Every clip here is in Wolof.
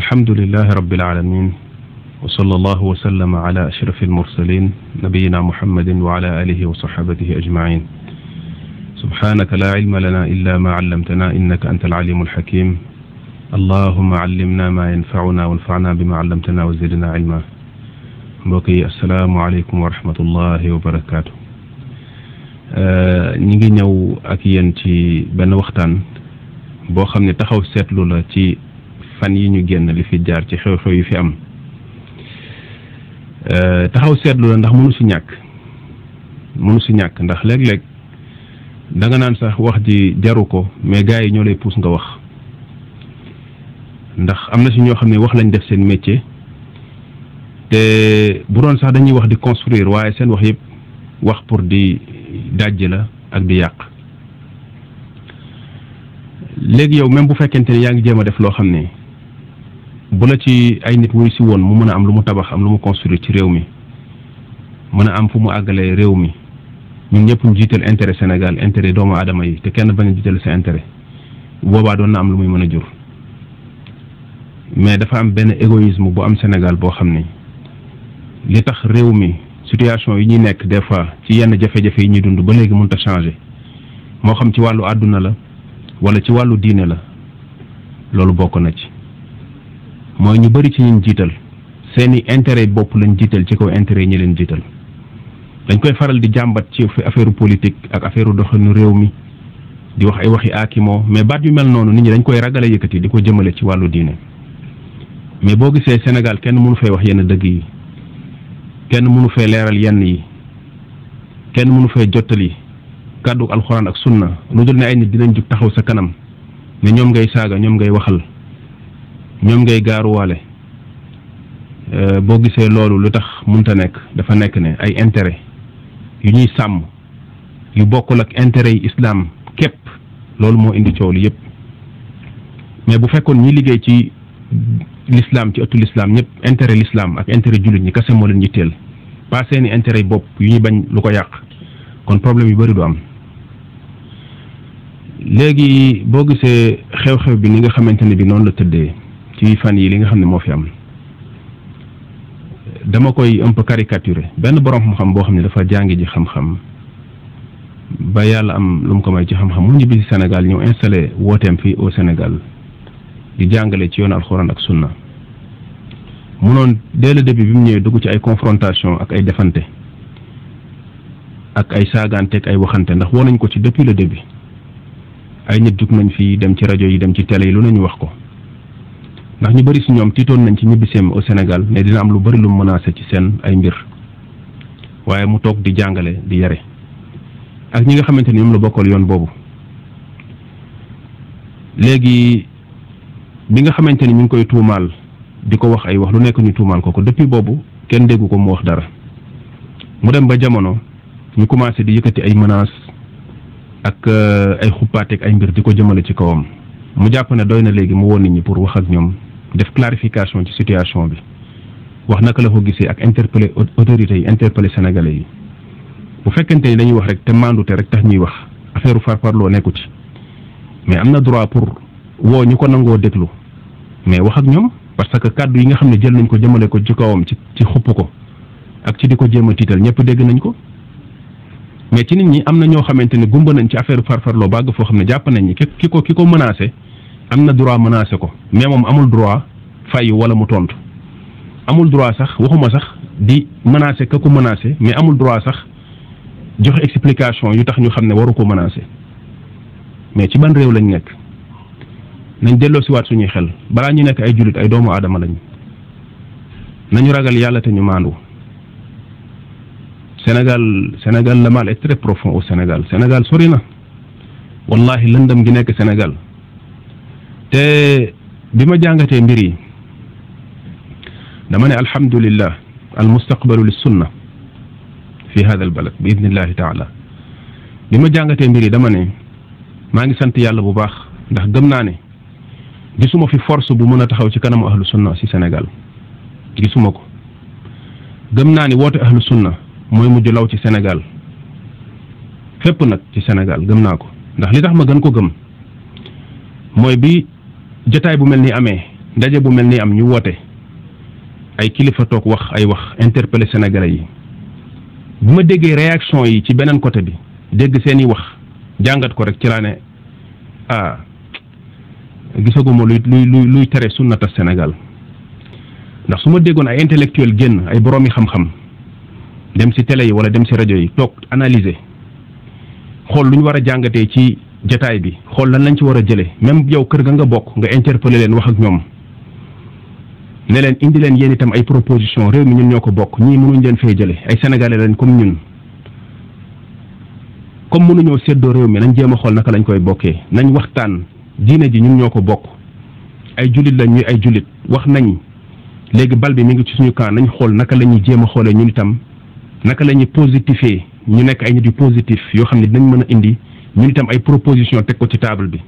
الحمد لله رب العالمين وصلى الله وسلم على أشرف المرسلين نبينا محمد وعلى آله وصحبه أجمعين سبحانك لا علم لنا إلا ما علمتنا إنك أنت العليم الحكيم اللهم علمنا ما ينفعنا وانفعنا بما علمتنا وزدنا علما mbokki asalaamaaleykum wa rahmatullahi wa barakaatu ñi ngi ñëw ak yéen ci benn waxtaan boo xam ne taxaw seetlu la ci fan yi ñu génn li fi jaar ci xew-xew yi fi am taxaw seetlu la ndax mënu si ñàkk ndax léeg-léeg da nga naan sax wax ji jaru ko mais gars yi ñoo lay puus nga wax ndax am na si ñoo xam ne wax lañ def seen métier te bu doon sax dañuy wax di construire waaye seen wax yëpp wax pour di dajj la ak di yàq léegi yow même bu fekkente ne yaa ngi jéem a def loo xam ne bu la ci ay nit wuy si woon mu mën a am lu mu tabax am lu mu construire ci réew mi mën a am fu mu àggalee réew mi ñun ñëpp ñu jiital intérêt Sénégal intérêt doomu aadama yi te kenn bañ a jiital sa intérêt boobaa doon na am lu muy mën a jur mais dafa am benn égoïsme bu am Sénégal boo xam ne li tax réew mi situation yi ñuy nekk des fois ci yenn jafe-jafe yi ñuy dund ba léegi mënut a changer moo xam ci wàllu àdduna la wala ci wàllu diine la loolu bokk na ci mooy ñu bari ci ñun jiital seeni intérêt bopp lañ jiital ci kaw intérêt yi ñi leen jiital dañ koy faral di jàmbat ci affaire politique ak affaire doxalinu réew mi di wax ay waxi aakimoo mais baat yu mel noonu nit ñi dañ koy ragale yëkkati di ko jëmale ci wàllu diine mais boo gisee Sénégal kenn mënu fee wax yenn dëgg yi kenn mënu fee leeral yenn yi kenn mënu fee jottali kàddu alxuraan ak sunna lu dul ne ay nit dinañ jug taxaw sa kanam ne ñoom ngay saaga ñoom ngay waxal ñoom ngay gaaruwaale boo gisee loolu lu tax mënta nekk dafa nekk ne ay intérêt yu ñuy sàmm yu bokkul ak intérêt yi islam képp loolu moo indi coow li yëpp mais bu fekkoon ñi liggéey ci l'islam ci ëttu l'islam ñëpp intérêt l'islam ak intérêt jullit ñi kese moo leen yitteel pas seeni intérêt yi bopp yu ñuy bañ lu ko yàq kon problème yu bari du am léegi boo gisee xew-xew bi ni nga xamante ne bi noonu la tëddee ci fan yi li nga xam ne moo fi am dama koy un peu caricaturer benn borom xam-xam boo xam ne dafa jàngi ji xam-xam ba yàlla am lu mu ko may ci xam-xam mu ñibbi ci Sénégal ñëw installé wooteem fii au Sénégal di jàngale ci yoonu alxuraan ak sunna mu noon dès le début bi mu ñëwee dugg ci ay confrontation ak ay defante ak ay saagante ak ay waxante ndax woo nañ ko ci depuis le début ay nit jug nañ fii dem ci rajo yi dem ci télé yi lu nañu wax ko ndax ñu bëri si ñoom tiitoon nañ ci ñibbiseem au Sénégal ne dina am lu bëri lu menacé ci seen ay mbir waaye mu toog di jàngale di yare ak ñi nga xamante ni ñoom la bokkal yoon boobu léegi bi nga xamante ni ñu ngi koy tuumaal di ko wax ay wax lu nekk ñu tuumaal ko depuis boobu kenn déggu ko mu wax dara mu dem ba jamono ñu commencé di yëkkati ay menaces ak ay xuppaateeg ay mbir di ko jëmale ci kawam mu jàpp ne doy na léegi mu woon nit ñi pour wax ak ñoom def clarification ci situation bi wax naka la ko gisee ak interpeller autorités yi interpeller sénégalais yi bu fekkente ni dañuy wax rek te mandute rek tax ñuy wax affaire farfarloo nekku ci mais am na droit pour woo ñu ko nangoo déglu mais wax ak ñoom parce que kàddu yi nga xam ne jël nañ ko jëmale ko ci kawam ci xupp ko ak ci di ko jéem a tiital ñëpp dégg nañ ko mais ci nit ñi am na ñoo xamante ne gumba nañ ci affaire farfarloo bàgg foo xam ne jàpp nañ ni ki ko menacé am na droit menacé ko mais moom amul droit fay wala mu tontu amul droit sax waxuma sax di menacé ka ko menacé mais amul droit sax joxe explication yu tax ñu xam ne waru ko menacé mais ci ban réew lañ nekk nañ delloo si waat suñuy xel balaa ñu nekk ay jullit ay doomu aadama lañ nañu ragal yàlla te ñu maandu Sénégal le mal est très profond au Sénégal sori na wallahi lëndëm gi nekk Sénégal te bi ma jàngatee mbir yi dama ne alhamdulillah al mustaqbalu lis sunna fi hada al balad bi idnillahi taala bi ma jàngatee mbir yi dama ne maa ngi sant yàlla bu baax ndax gëm naa ne gisuma fi force bu mën a taxaw ci kanamu ahlu sunna ci Sénégal gisuma ko gëm naa ni woote ahlu sunna mooy mujj law ci Sénégal fépp nag ci Sénégal gëm naa ko ndax li tax ma gën ko gëm mooy bi jotaay bu mel ni amee ndaje bu mel ni am ñu woote ay kilifa toog wax ay wax interpeller sénégalais yi bu ma déggee réaction yi ci beneen côté bi dégg seeni wax jàngat ko rek ci laa ne gisaguma luy tere sunnata Sénégal ndax su ma déggoon ay intellectuel génn ay boroomi xam-xam dem ci télé yi wala dem ci rajo yi toog analyser xool lu ñu war a jàngatee ci jataay bi xool lan lañ ci war a jëlee même yow kër ga nga bokk nga interpeller leen wax ak ñoom ne leen indi leen yéen itam ay proposition réew mi ñun ñoo ko bokk ñii mënuñ leen fee jële ay sénégalais lañ comme ñun comme mënuñoo séddoo réew mi nañ jéem a xool naka lañ koy bokkee nañ waxtaan diine ji ñun ñoo ko bokk ay jullit lañ ñuy ay jullit wax nañ léegi bal bi mi ngi ci suñu camp nañ xool naka la ñuy jéem a xoolee ñun itam naka la ñuy positifee ñu nekk ay nit yu positif yoo xam ne dinañ mën a indi ñun itam ay proposition teg ko ci table bi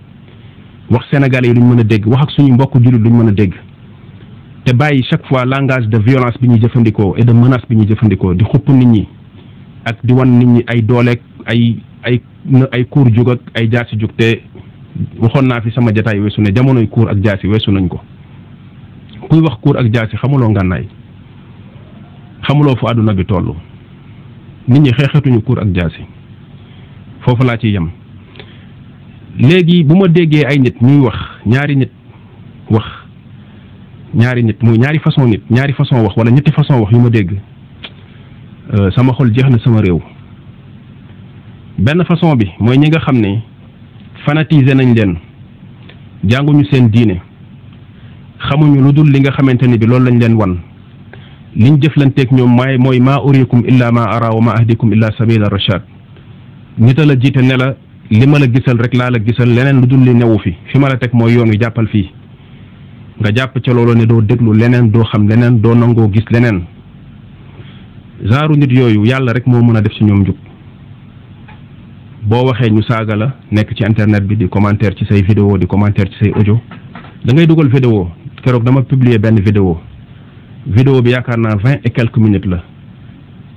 wax sénégalais yi luñ mën a dégg wax ak suñu mbokk jullit luñ mën a dégg te bàyyi chaque fois langage de violence bi ñuy jëfandikoo et de menace bi ñuy jëfandikoo di xupp nit ñi ak di wan nit ñi ay dooleeg ay kuur jug ak ay jaasi jug te waxoon naa fi sama jataay weesu ne jamonoy kuur ak jaasi weesu nañ ko kuy wax kuur ak jaasi xamuloo ngànnaay xamuloo fu àdduna bi toll nit ñi xeexatuñu kuur ak jaasi foofu laa ciy yem léegi bu ma déggee ay nit ñuy wax ñaari nit muy ñaari façon wax wala ñetti façon wax yu ma dégg sama xol jeex na sama réew benn façon bi mooy ñi nga xam ne fanatisé nañ leen jànguñu seen diine xamuñu lu dul li nga xamante ni bi loolu lañ leen wan liñ jëflanteeg ñoom mooy maa urikum illa ma ara wa ma ahdikum illa sabila rachad nit a la jiite ne la li ma la gisal rek laa la gisal leneen lu dul li newu fi ma la teg mooy yoon wi jàppal fii nga jàpp ca loolu ne doo déglu leneen doo xam leneen doo nangoo gis leneen genre nit yooyu yàlla rek moo mën a def ci ñoom njub boo waxee ñu saaga la nekk ci internet bi di commentaire ci say vidéo di commentaire ci say audio da ngay dugal vidéo keroog dama publier benn vidéo bi yaakaar naa 20 et quelques minutes la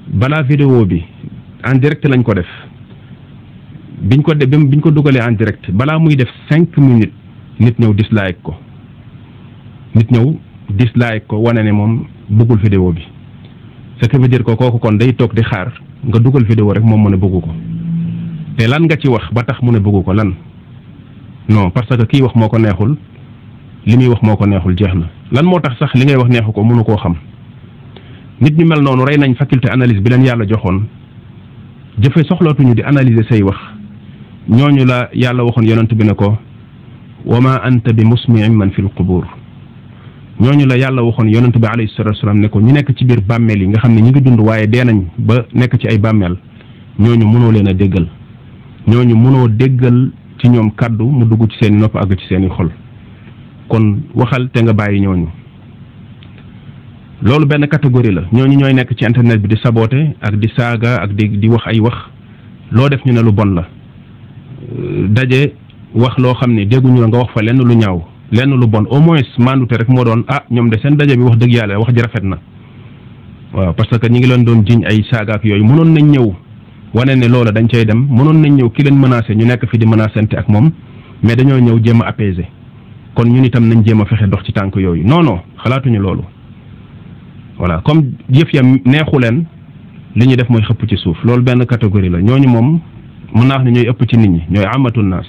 balaa vidéo bi en direct lañ ko def biñ ko dugalee en direct balaa muy def 5 minutes nit ñëw dislike ko wane ne moom bëggul vidéo bi ce qui veut dire que kooku kon day toog di xaar nga dugal vidéo rek moom mu ne bëggu ko te lan nga ci wax ba tax mu ne bëggu ko lan non parce que kii wax moo ko neexul li muy wax moo ko neexul jeex na lan moo tax sax li ngay wax neexu ko mënu koo xam nit ñu mel noonu rey nañ faculté analyse bi leen yàlla joxoon jëfe soxlootuñu di analyser say wax ñooñu la yàlla waxoon yonent bi ne ko wa ma anta bi musmi'in man fil qubur ñooñu la yàlla waxoon yonent bi alayhi salatu wasalaam ne ko ñu nekk ci biir bàmmeel yi nga xam ne ñu ngi dund waaye dee nañ ba nekk ci ay bàmmeel ñooñu mënoo leen a déggal ñooñu mënoo déggal ci ñoom kàddu mu dugg ci seen nopp àgg ci seeni xol kon waxal te nga bàyyi ñooñu loolu benn catégorie la ñooñu ñooy nekk ci internet bi di saboter ak di saaga ak di wax ay wax loo def ñu ne lu bon la daje wax loo xam ne dégguñu la nga wax fa lenn lu ñaaw lenn lu bon au moins mandute rek moo doon ñoom de seen daje bi wax dëgg yàlla wax ji rafet na waaw parce que ñi ngi leen doon jiñ ay saaga ak yooyu mënoon nañ ñëw wane ne loola dañ cay dem mënoon nañ ñëw ki leen menacé ñu nekk fi di menacante ak moom mais dañoo ñëw jéem a apaiser kon ñun itam nañ jéem a fexe dox ci tànk yooyu non xalaatuñu loolu voilà comme yëf ya neexu leen li ñuy def mooy xëpp ci suuf loolu benn catégorie la ñooñu moom mën naa wax ne ñooy ëpp ci nit ñi ñooy amatul naas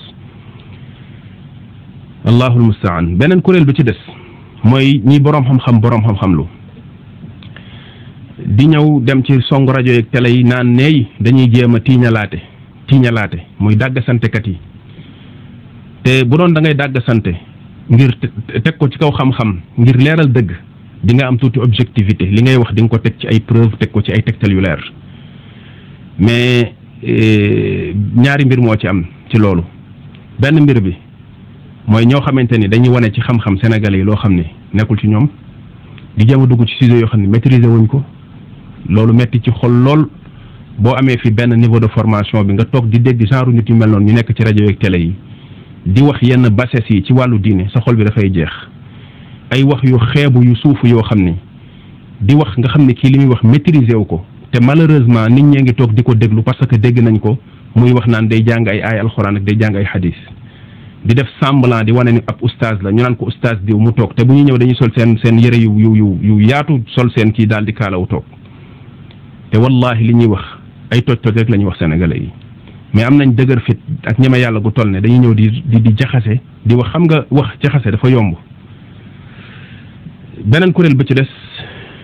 allahul mustaan beneen kuréel bi ci des mooy ñi boroom xam-xam lu di ñëw dem ci song rajo yeeg télé yi naan neey dañuy jéem a tiiñalaate muy dàggasantekat yi te bu doon da ngay dàggasante ngir teg ko ci kaw xam-xam ngir leeral dëgg di nga am tuuti objectivité li ngay wax di nga ko teg ci ay preuve teg ko ci ay tegtal yu leer mais ñaari mbir moo ci am ci loolu benn mbir bi mooy ñoo xamante ni dañuy wane ci xam-xam sénégalais yi loo xam ne nekkul ci ñoom di jéem a dugg ci sujet yoo xam ne maîtriser wuñ ko loolu metti ci xol lool boo amee fi benn niveau de formation bi nga toog di dégg genre nit yu mel noonu ñu nekk ci rajo yeeg télé yi di wax yenn bassesse yi ci wàllu diine sa xol bi dafay jeex ay wax yu xeebu yu suufu yoo xam ne di wax nga xam ne kii li muy wax maîtriser wu ko te malheureusement nit ñee ngi toog di ko déglu parce que dégg nañ ko muy wax naan day jàng ay alxuraan ak day jàng ay xadis di def semblant di wane ni ab oustaz la ñu naan ko oustaz diw mu toog te bu ñu ñëw dañuy sol seen yëre yu yaatu sol seen kii daal di kaalawu toog te wallahi li ñuy wax ay toj-toj rek la ñuy wax sénégalais yi mais am nañ dëgër fit ak ñeme yàlla gu toll ne dañuy ñëw di jaxase di wax xam nga wax jaxase dafa yomb. beneen kuréel ba ci des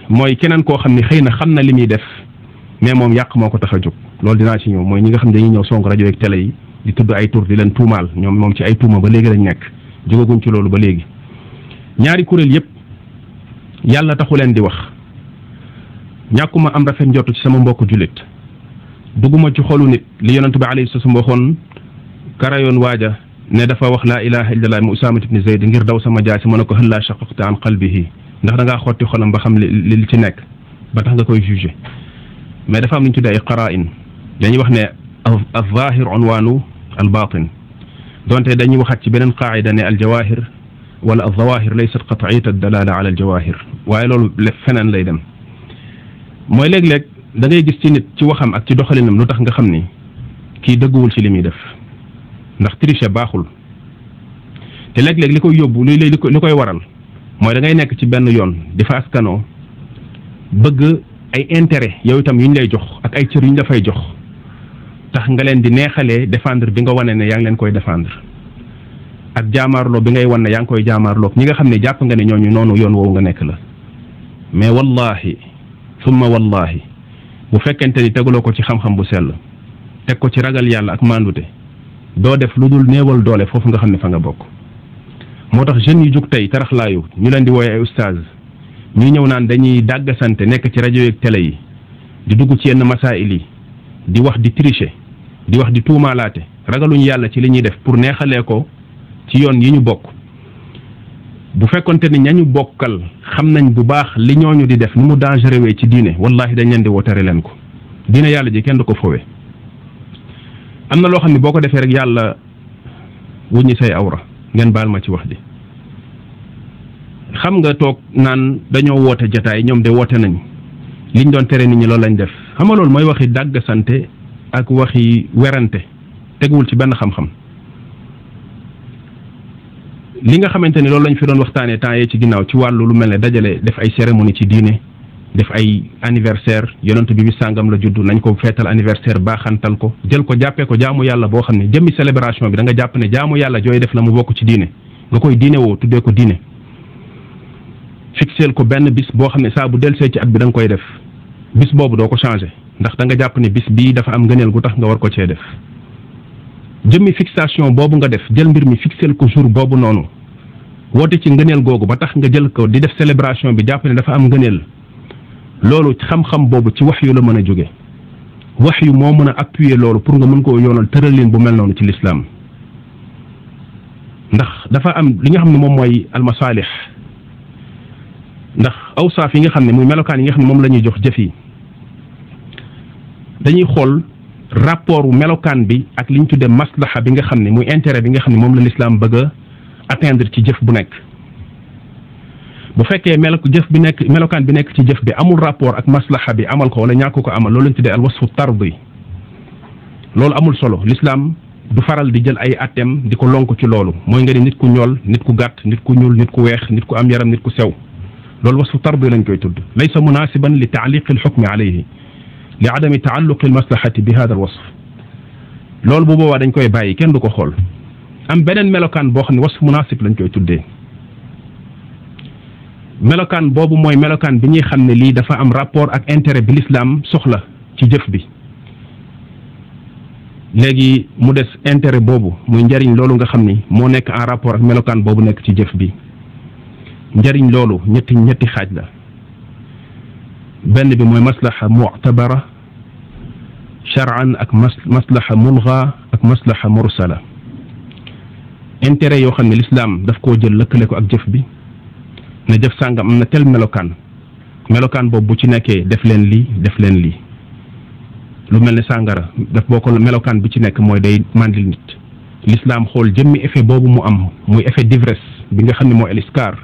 mooy keneen koo xam ne xëy na xam na li muy def mais moom yàq moo ko tax a jóg loolu dinaa ci ñëw mooy ñi nga xam ne dañuy ñëw sonk rajo yeeg télé yi di tudd ay tur di leen tuumaal ñoom moom ci ay tuuma ba léegi lañ nekk jógaguñ ci loolu ba léegi. ñaari kuréel yëpp yàlla taxu leen di wax ñàkkuma am rafet njott ci sama mbokku jullit dugguma ci xolu nit li yonent bi alayhi salaam waxoon karayoon waaja ne dafa wax laa ilaha illallah mu Usaama ibn Zayd ngir daw sama jaasi ma ne ko hal laa shaqaqta an qalbihi ndax da ngaa xotti xolam ba xam li ci nekk ba tax nga koy jugé mais dafa am lu ñu tuddee ay qara'in dañuy wax ne al-zahir unwaanu al-batin donte dañuy waxaat ci beneen qaa'ida ne al-jawahir wala al-zawahir laysat qat'iyat ad-dalala ala al-jawahir waaye loolu feneen lay dem mooy léeg-léeg da ngay gis ci nit ci waxam ak ci doxalinam lu tax nga xam ni kii dëgguwul ci li muy def ndax tricher baaxul te léeg-léeg li koy yóbbu li koy waral mooy da ngay nekk ci benn yoon di fa askanoo bëgg ay intérêt yow itam yu ñu lay jox ak ay cër yu ñu la fay jox tax nga leen di neexalee défendre bi nga wane ne yaa ngi leen koy défendre ak jaamaarloo bi ngay wan ne yaa ngi koy jaamaarloo ñi nga xam ne jàpp nga ne ñooñu noonu yoon woowu nga nekk la mais wallahi summa wallahi bu fekkente ni teguloo ko ci xam-xam bu sell teg ko ci ragal yàlla ak mandute doo def lu dul néewal doole foofu nga xam ne fa nga bokk moo tax jeunes yi jug tey taraxlaayu ñu leen di wooye ay oustaz ñuy ñëw naan dañuy dàggasante nekk ci rajo yeeg télé yi di dugg ci yenn masaa'il yi di wax di tricher di wax di tuumaalaate ragaluñu yàlla ci li ñuy def pour neexalee ko ci yoon yi ñu bokk bu fekkonte ni ñañu bokkal xam nañ bu baax li ñooñu di def ni mu dangereux wee ci diine wallahi dañ leen di wootare leen ko diine yàlla ji kenn du ko fowe am na loo xam ne boo ko defee rek yàlla wuññi say awra ngeen baal ma ci wax ji xam nga toog naan dañoo woote jataay ñoom de woote nañ liñ doon tere nit ñi loolu lañ def xam nga loolu mooy waxi dàggasante ak waxi werante teguwul ci benn xam-xam li nga xamante ni loolu lañ fi doon waxtaanee temps yee ci ginnaaw ci wàllu lu mel ne dajale def ay cérémonie ci diine def ay anniversaire yonent bi sàngam la judd nañ ko feetal anniversaire baaxantal ko jël ko jàppee ko jaamu yàlla boo xam ne jëmmi célébration bi da nga jàpp ne jaamu yàlla jooy def la mu bokk ci diine nga koy diine woo tuddee ko diine fixeel ko benn bis boo xam ne saa bu delsee ci at bi da nga koy def bis boobu doo ko changé ndax da nga jàpp ne bis bii dafa am ngëneel gu tax nga war ko cee def jëmmi fixation boobu nga def jël mbir mi fixeel ko jour boobu noonu woote ci ngëneel googu ba tax nga jël ko di def célébration bi jàpp ne dafa am ngëneel loolu xam-xam boobu ci wax yu la mën a jóge wax yu moo mën a appuyer loolu pour nga mën koo yoonal tëralin bu mel noonu ci l'islam ndax dafa am li nga xam ne moom mooy almasaalix ndax awsaaf yi nga xam ne muy melokaan yi nga xam ne moom la ñuy jox jëf yi dañuy xool rapport wu melokaan bi ak li ñu tuddee maslaxa bi nga xam ne muy intérêt bi nga xam ne moom la l'islam bëgg a atteindre ci jëf bu nekk bu fekkee jëf bi nekk melokaan bi nekk ci jëf bi amul rapport ak maslaxa bi amal ko wala ñàkk ko amal loolu lañ tuddee al wasfu tardi loolu amul solo l'islam du faral di jël ay atteem di ko lonk ci loolu mooy nga ni nit ku ñool nit ku gàtt nit ku ñuul nit ku weex nit ku am yaram nit ku sew loolu wasfu tardi lañ koy tudd laysa munasiban li taaliqi al xukmi alayhi li adami taalluqi al maslahati bi hada al wasf loolu bu boobaa dañ koy bàyyi kenn du ko xool am beneen melokaan boo xam ne wasf munasib lañ koy tuddee melokaan boobu mooy melokaan bi ñuy xam ne lii dafa am rapport ak intérêt bi l'islam soxla ci jëf bi léegi mu des intérêt boobu muy njariñ loolu nga xam ni moo nekk en rapport ak melokaan boobu nekk ci jëf bi njariñ loolu ñetti xaaj la benn bi mooy maslaha mu'tabara shar'an ak maslaha mulgha ak maslaha mursala intérêt yoo xam ne l'islam daf koo jël lëkkale ko ak jëf bi ne jëf sàngam am na tel melokaan boobu bu ci nekkee def leen lii lu mel ne sàngara daf boo ko melokaan bi ci nekk mooy day mandil nit l'islam xool jëmmi effet boobu mu am muy effet d'ivresse bi nga xam ne mooy al-iskar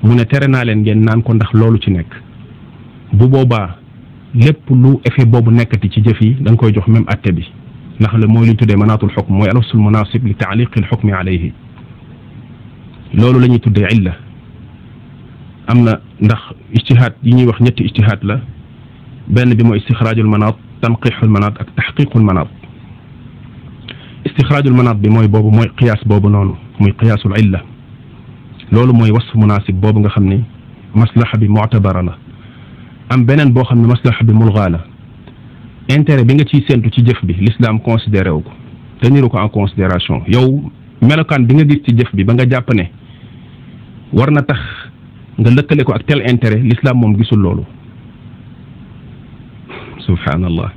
mu ne tere naa leen ngeen naan ko ndax loolu ci nekk bu boobaa lépp lu effet boobu nekkati ci jëf yi da nga koy jox même atte bi ndax la mooy lu ñu tuddee manaatul xukm mooy alafsul munasib li taaliqi alxukmi alayhi loolu la ñuy tuddee illa am na ndax ijtihaad yi ñuy wax ñetti ijtihaad la benn bi mooy istixraajul manaat tanqiixul manaat ak taxqiiqul manaat istixraajul manaat bi mooy boobu mooy qiyaas boobu noonu muy qiyaasul illa loolu mooy wasf munaasib boobu nga xam ne maslaxa bi mu'tabara la am beneen boo xam ne maslaxa bi mulgaa la intérêt bi nga ciy séntu ci jëf bi l'islam considéré wu ko teniru ko en considération yow melokaan bi nga gis ci jëf bi ba nga jàpp ne war na tax nga lëkkale ko ak tel intérêt l'islam moom gisul loolu subhanallah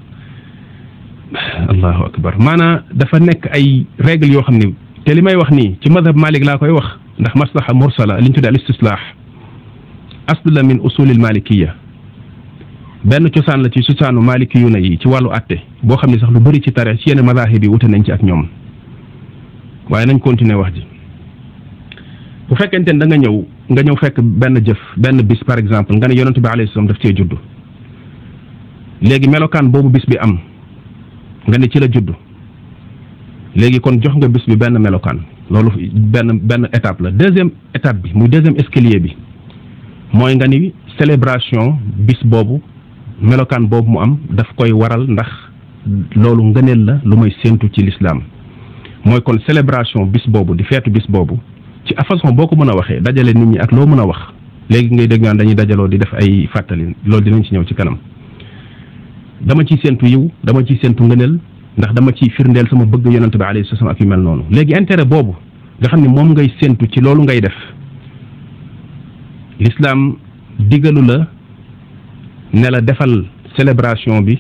allahu akbar maanaam dafa nekk ay règle yoo xam ne te li may wax nii ci madhab malik laa koy wax ndax maslaha mursala li ñu tuddee al istislaax asl la min usulil malikiya benn cosaan la ci cosaanu malikiyuna yi ci wàllu atte boo xam ne sax lu bëri ci tare ci yenn madahib yi wute nañ ci ak ñoom waaye nañ continuer wax ji bu fekkente ne da nga ñëw fekk benn jëf benn bis par exemple nga ne yonent bi alayhi salaam daf cee judd léegi melokaan boobu bis bi am nga ne ci la judd léegi kon jox nga bis bi benn melokaan loolu benn étape la deuxième étape bi muy deuxième escalier bi mooy nga ni célébration bis boobu melokaan boobu mu am daf koy waral ndax loolu ngëneel la lu may séentu ci l'islam mooy kon célébration bis boobu di feetu bis boobu ci façon boo ko mën a waxee dajale nit ñi ak loo mën a wax léegi ngay dégg naan dañuy dajaloo di def ay fàttali loolu dinañ ci ñëw ci kanam dama ciy séentu yiw dama ciy séentu ngëneel ndax dama ciy firndeel sama bëgg yonent bi alayhi salaam ak yu mel noonu léegi intérêt boobu nga xam ne moom ngay séentu ci loolu ngay def l'islam digalu la ne la defal célébration bi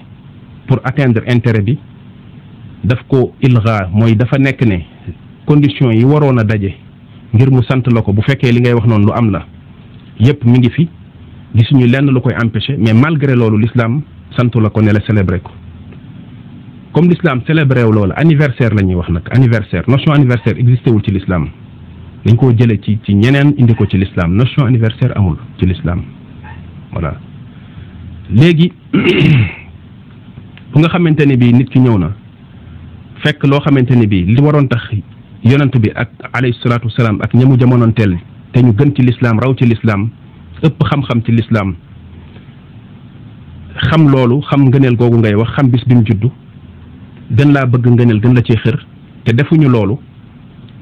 pour atteindre intérêt bi daf ko ilga mooy dafa nekk ne conditions yi waroon a daje ngir mu sant la ko bu fekkee li ngay wax noonu lu am la yépp mi ngi fi gisuñu lenn lu koy empêcher mais malgré loolu l'islam santu la ko ne la célébrer ko comme l'islam célébré wu loolu anniversaire la ñuy wax nag anniversaire notion anniversaire existé wul ci l'islam dañ koo jële ci ñeneen indi ko ci l'islam notion anniversaire amul ci l'islam voilà léegi bu nga xamante ne bii nit ki ñëw na fekk loo xamante ne bii li waroon tax yonent bi ak alayhi salaatu wasalaam ak ñamu jamonoonteel te ñu gën ci l'islam raw ci l'islam ëpp xam-xam ci l'islam xam loolu xam ngëneel googu ngay wax xam bis bi mu juddu gën laa bëgg ngëneel gën la cee xër te defuñu loolu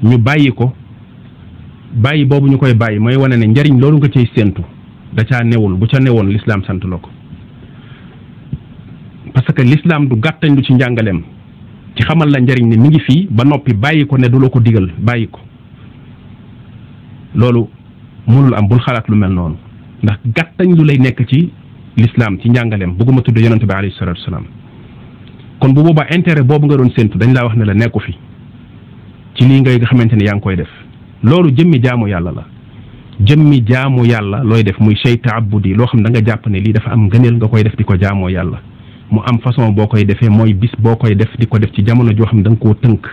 ñu bàyyi ko bàyyi boobu ñu koy bàyyi mooy wane ne njariñ loolu nga cay séentu da caa newul bu ca newoon l'islam sant la ko parce que l'islam du gàttañ lu ci njàngaleem ci xamal la njariñ ne mi ngi fii ba noppi bàyyi ko ne du la ko digal bàyyi ko loolu mënul am bul xalaat lu mel noonu ndax gàttañ lu lay nekk ci l'islam ci njàngaleem bëgguma tudd yonente bi alayhi salatu wasalaam kon bu boobaa intérêt boobu nga doon séentu dañ laa wax ne la nekku fi ci lii nga xamante ne yaa ngi koy def loolu jëmmi jaamu yàlla la jëmmi jaamu yàlla looy def muy shay taabudi loo xam da nga jàpp ne lii dafa am ngëneel nga koy def di ko jaamoo yàlla mu am façon boo koy defee mooy bis boo koy def di ko def ci jamono joo xam ne da nga koo tënk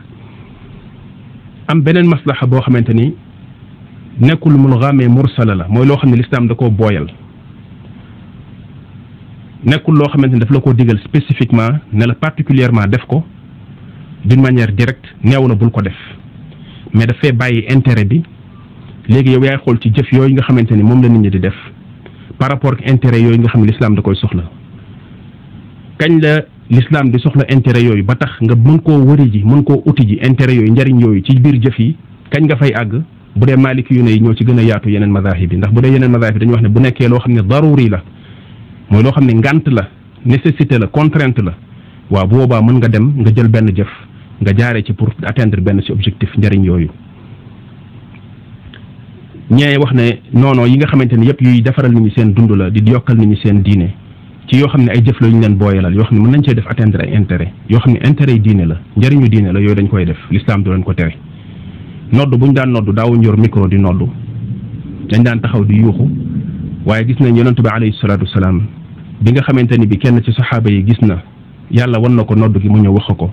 am beneen maslaxa boo xamante ni nekkul mulgaame mursala la mooy loo xam ne l'islam da koo booyal nekkul loo xamante ni daf la koo digal spécifiquement ne la particulièrement def ko d'une manière directe neew la bul ko def mais dafay bàyyi intérêt bi léegi yow yaay xool ci jëf yooyu nga xamante ni moom la nit ñi di def par rapport ak intérêt yooyu nga xam ne l'islam da koy soxla kañ la l'islam di soxla intérêt yooyu ba tax nga mën koo wëri ji mën koo uti ji intérêt yooyu njariñ yooyu ci biir jëf yi kañ nga fay àgg bu dee maliki yu ne yi ñoo ci gën a yaatu yeneen mazahib yi ndax bu dee yeneen mazahib yi dañuy wax ne bu nekkee loo xam ne daruri la mooy loo xam ne ngant la nécessité la contrainte la waaw bu boobaa mën nga dem nga jël benn jëf nga jaaree ci pour atteindre benn ci objectif njariñ yooyu ñee wax ne noono yi nga xamante ne yëpp yuy defaral nit ñi seen dund la di yokkal nit ñi seen diine ci yoo xam ne ay jëf la yu ñu leen booyalal yoo xam ne mën nañ cee def atteindre ay intérêt yoo xam ne intérêt yi diine la njëriñu diine la yooyu dañ koy def l'islam du leen ko tere nodd bu ñu daan nodd daawuñ yor micro di nodd dañ daan taxaw di yuuxu waaye gis nañ yonent bi alayhi salaatu wasalaam bi nga xamante ni bi kenn ci saxaaba yi gis na yàlla wan na ko nodd gi mu ñëw wax ko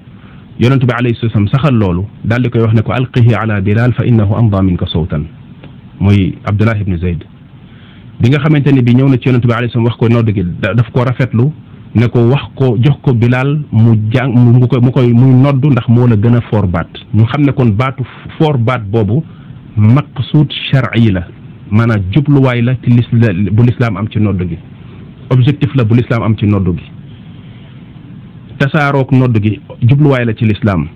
yonent bi alayhi salaatu wasalaam saxal loolu daal di koy wax ne ko alqihi ala bilal fa innahu amda minka sawtan mooy Abdullah ibn Zayd bi nga xamante ni bi ñëw na ci yonent bi alayhi salaam wax ko nodd gi daf ko rafetlu ne ko wax ko jox ko Bilaal mu jàng mu koy muy noddu ndax moo la gën a foor baat ñu xam ne kon baatu foor baat boobu maqsuud shar'i la maanaam jubluwaay la ci bu lislaam am ci noddu gi objectif la bu lislaam am ci noddu gi tasaarook noddu gi jubluwaay la ci lislaam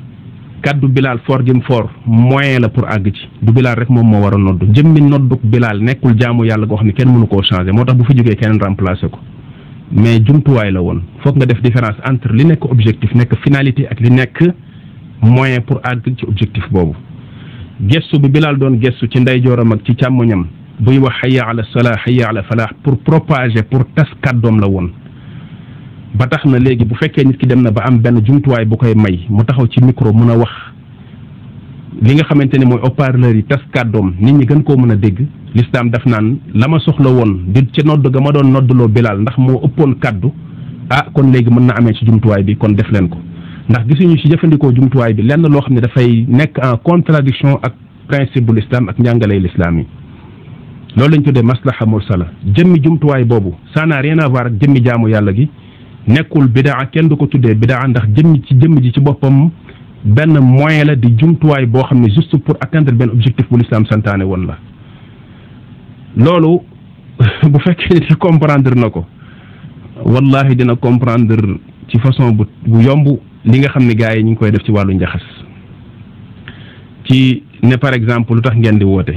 kaddu Bilaal foor jëm foor moyen la pour àgg ci du Bilaal rek moom moo war a noddu jëmmi nodduk Bilaal nekkul jaamu yàlla goo xam ne kenn mënu koo changer moo tax bu fi jógee kenn remplacer ko mais jumtuwaay la woon foog nga def différence entre li nekk objectif nekk finalité ak li nekk moyen pour àgg ci objectif boobu gestu bi Bilaal doon gestu ci ndeyjooram ak ci càmmoñam buy wax hayya ala salaa hayya ala falaax pour propager pour tas kàddoom la woon ba tax na léegi bu fekkee nit ki dem na ba am benn jumtuwaay bu koy may mu taxaw ci micro mun a wax li nga xamante ni mooy haut-parleur yi tas kàddoom nit ñi gën koo mën a dégg lislaam daf naan la ma soxla woon di ci nodd ga ma doon noddloo Bilaal ndax moo ëppoon kàddu kon léegi mën na amee ci jumtuwaay bi kon def leen ko ndax gisuñu ci jëfandikoo jumtuwaay bi lenn loo xam ne dafay nekk en contradiction ak principe bu l'islam ak njàngaley l'islam yi loolu lañ tuddee maslaha mursala jëmmi jumtuwaay boobu ça n'a rien à voir ak jëmmi jaamu yàlla gi nekkul bidaa kenn du ko tuddee bidaa ndax jëmm ji ci boppam benn moyen la di jumtuwaay boo xam ne juste pour atteindre benn objectif bu l'islam santaane woon la loolu bu fekkee nit ki comprendre na ko wallahi dina comprendre ci façon bu yomb li nga xam ne gars yi ñu ngi koy def ci wàllu njaxas ci ne par exemple lu tax ngeen di woote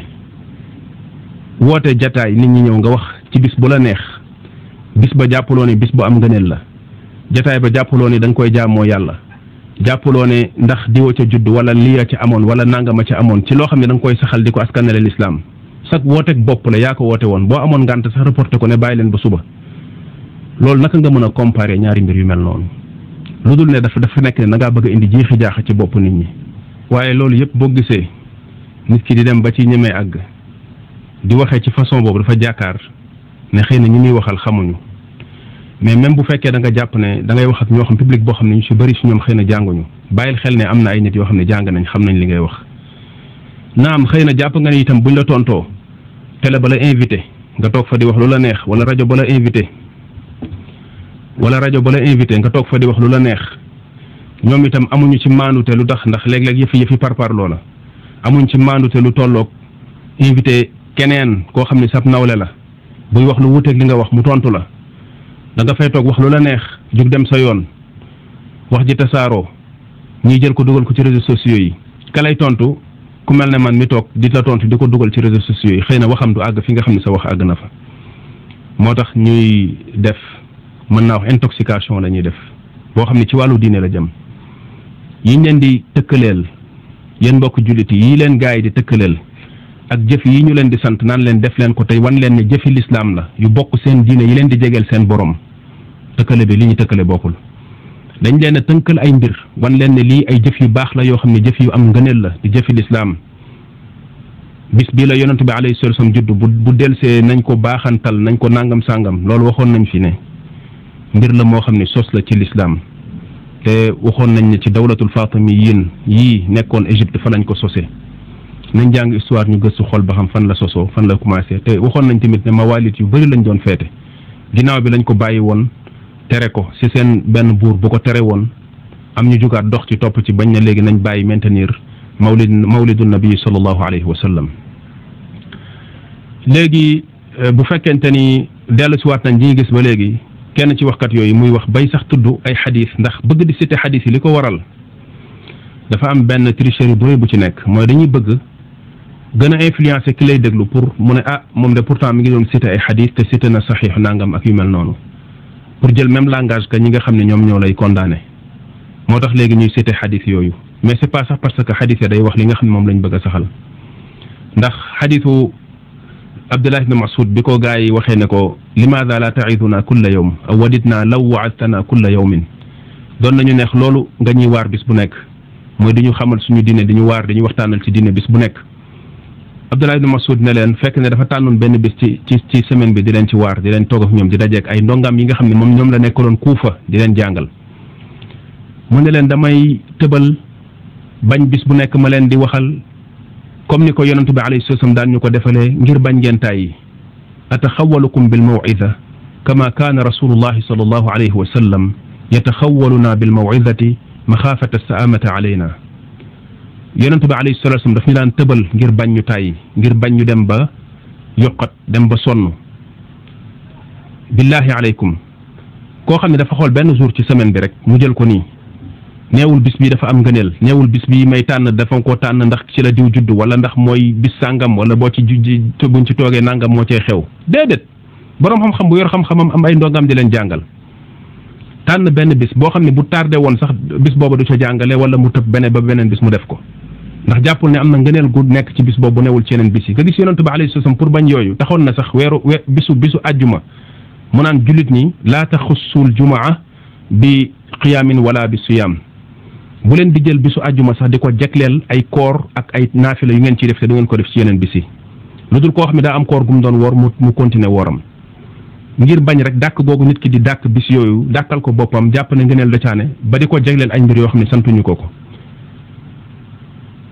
jataay nit ñi ñëw nga wax ci bis bu la neex bis ba jàppaloo ne bis bu am ngëneel la jataay ba jàppaloo ne da nga koy jaamoo yàlla jàppaloo ne ndax diwa ca judd wala lii ca amoon wala nangama ca amoon ci loo xam ne da nga koy saxal di ko askanale l'islam sax wooteeg bopp la yaa ko woote woon boo amoon ngànt sax reporté ko ne bàyyi leen ba suba loolu naka nga mën a comparer ñaari mbir yu mel noonu lu dul ne dafa nekk ne da ngaa bëgg a indi jiixi jaaxa ci bopp nit ñi waaye loolu yëpp boo gisee nit ki di dem ba ci ñemee àgg di waxee ci façon boobu dafa jàkkaar ne xëy na ñi muy waxal xamuñu mais même bu fekkee da nga jàpp ne da ngay wax ak ñoo xam public boo xam ne ñu si bëri si ñoom xëy na jànguñu bàyyil xel ne am na ay nit yoo xam ne jàng nañ xam nañ li ngay wax naam xëy na jàpp nga ne itam buñ la tontoo télé ba la invité nga toog fa di wax lu la neex wala rajo ba la invité nga toog fa di wax lu la neex ñoom itam amuñu ci maandute lu tax ndax léeg-léeg yëfi par loola amuñ ci maandute lu tolloog invité keneen koo xam ne sab nawle la buy wax lu wuteeg li nga wax mu tontu la da nga fay toog wax lu la neex jug dem sa yoon wax ji tasaaroo ñiy jël ko dugal ko ci réseaux sociaux yi ka lay tontu ku mel ne man mi toog di la tontu di ko dugal ci réseaux sociaux yi xëy na waxam du àgg fi nga xam ne sa wax àgg na fa moo tax ñuy def mën naa wax intoxication la ñuy def boo xam ne ci wàllu diine la jëm yiñ leen di tëkkaleel yéen mbokk jullit yi leen gaa yi di tëkkaleel ak jëf yi ñu leen di sant naan leen def leen ko tey wan leen ne jëfi lislaam la yu bokk seen diine yi leen di jegeel seen borom tëkkale bi li ñu tëkkale bokkul dañ leen a tënkal ay mbir wan leen ne lii ay jëf yu baax la yoo xam ne jëf yu am ngëneel la di jëfi lislaam bis bii la yonent bi alayhi salaatu wasallam judd bu delsee nañ ko baaxantal nañ ko nangam sàngam loolu waxoon nañ fi ne mbir la moo xam ne sos la ci lislaam te waxoon nañ ne ci dawlatul fatimiyin yii nekkoon Égypte fa lañ ko sosee nañ jàng histoire ñu gëstu xool ba xam fan la sosoo fan la commencé te waxoon nañ tamit ne mawaalit yu bëri lañ doon feete ginnaaw bi lañ ko bàyyi woon tere ko ci seen benn buur bu ko tere woon am ñu jugaat dox ci topp ci bañ na léegi nañ bàyyi maintenir mawlidu nabi sallallahu alayhi wa sallam léegi bu fekkente ni dellu si waat nañ ñi gis ba léegi kenn ci waxkat yooyu muy wax bay sax tudd ay xadis ndax bëgg di cité xadis yi li ko waral dafa am benn tricherie bu rëy bu ci nekk mooy dañuy bëgg gën a influencer ki lay déglu pour mu ne moom de pourtant mi ngi doon cité ay xadis te cité na saxiix nangam ak yu mel noonu pour jël même langage que ñi nga xam ne ñoom ñoo lay condamné moo tax léegi ñuy cité xadis yooyu mais c'est pas sax parce que xadis ya day wax li nga xam ne moom lañ bëgg a saxal ndax xadisu Abdullah ibn Mas'ud bi ko gaa yi waxee ne ko limaada la taiduna kulla yawm aw waditna law waadtana kulla yawmin doon nañu neex loolu nga ñuy waar bis bu nekk mooy di ñu xamal suñu diine di ñu waar di ñu waxtaanal ci diine bis bu nekk Abdullah ibn Mas'ud ne leen fekk ne dafa tànnoon benn bis ci semaine bi di leen ci waar di leen toog ak ñoom di dajeek ay ndongam yi nga xam ne moom ñoom la nekkaloon Kuufa di leen jàngal mu ne leen damay tëbal bañ bis bu nekk ma leen di waxal comme ni ko yonentu bi alayhi salaam daan ñu ko defalee ngir bañ ngeen tàyyi ataxawalukum bil maw'ida kama kaana rasulullahi sallallahu alayhi wa sallam yataxawaluna bilmawidati maxaafata saamata alayna yonent bi alayhi salatu wasallam daf ñu daan tëbal ngir bañ ñu tàyyi ngir bañ ñu dem ba yokkat dem ba sonn billahi alaykum koo xam ne dafa xool benn jour ci semaine bi rek mu jël ko nii neewul bis bi dafa am ngëneel neewul bis bi may tànn dafa ko tànn ndax ci la diw judd wala ndax mooy bis sàngam wala boo ci buñ ci toogee nangam moo cee xew déedéet boroom xam-xam bu yor xam-xamam am ay ndongam di leen jàngal tànn benn bis boo xam ne bu tardé woon sax bis boobu du ca jàngale wala mu tëb beneen bis mu def ko ndax jàppul ne am na ngëneel gu nekk ci bis boobu newul ci yeneen bis yi nga gis yonent bi alayhi salaam pour bañ yooyu taxoon na sax bisu àjjuma mu naan jullit ñi laa taxussul jumaa bi qiyaamin wala bi siyaam bu leen di jël bisu àjjuma sax di ko jekleel ay koor ak ay naafila yu ngeen ciy def te du ngeen ko def ci yeneen bis yi lu dul koo xam ne daa am koor gu mu doon woor mu continuer wooram ngir bañ rek dàkk googu nit ki di dàkk bis yooyu dàkkal ko boppam jàpp ne ngëneel da caane ba di ko jegleel ay mbir yoo xam ne santuñu ko